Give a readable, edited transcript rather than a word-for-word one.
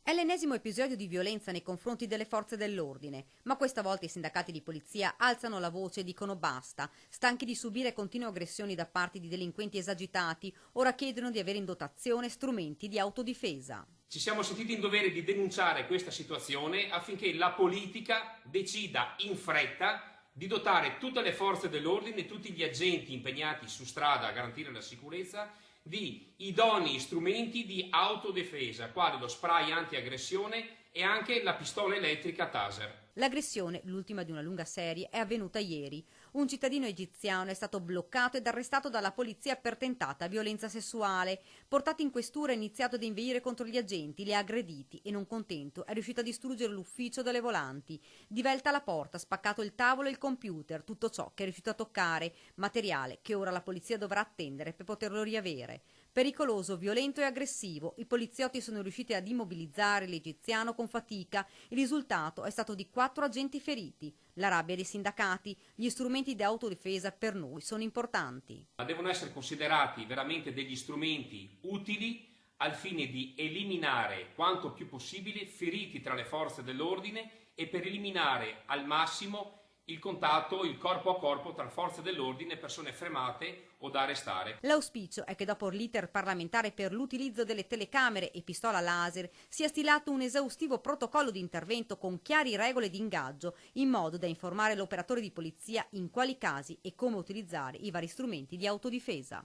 È l'ennesimo episodio di violenza nei confronti delle forze dell'ordine, ma questa volta i sindacati di polizia alzano la voce e dicono basta. Stanchi di subire continue aggressioni da parte di delinquenti esagitati, ora chiedono di avere in dotazione strumenti di autodifesa. Ci siamo sentiti in dovere di denunciare questa situazione affinché la politica decida in fretta di dotare tutte le forze dell'ordine e tutti gli agenti impegnati su strada a garantire la sicurezza di idonei strumenti di autodifesa, quali lo spray antiaggressione e anche la pistola elettrica Taser. L'aggressione, l'ultima di una lunga serie, è avvenuta ieri. Un cittadino egiziano è stato bloccato ed arrestato dalla polizia per tentata violenza sessuale. Portato in questura ha iniziato ad inveire contro gli agenti, li ha aggrediti e non contento è riuscito a distruggere l'ufficio delle volanti. Divelta la porta, spaccato il tavolo e il computer, tutto ciò che è riuscito a toccare, materiale che ora la polizia dovrà attendere per poterlo riavere. Pericoloso, violento e aggressivo, i poliziotti sono riusciti ad immobilizzare l'egiziano con fatica. Il risultato è stato di 4 agenti feriti. La rabbia dei sindacati, gli strumenti di autodifesa per noi sono importanti. Ma devono essere considerati veramente degli strumenti utili al fine di eliminare quanto più possibile feriti tra le forze dell'ordine e per eliminare al massimo il contatto, il corpo a corpo tra forze dell'ordine e persone fermate o da arrestare. L'auspicio è che dopo l'iter parlamentare per l'utilizzo delle telecamere e pistola laser sia stilato un esaustivo protocollo di intervento con chiari regole di ingaggio in modo da informare l'operatore di polizia in quali casi e come utilizzare i vari strumenti di autodifesa.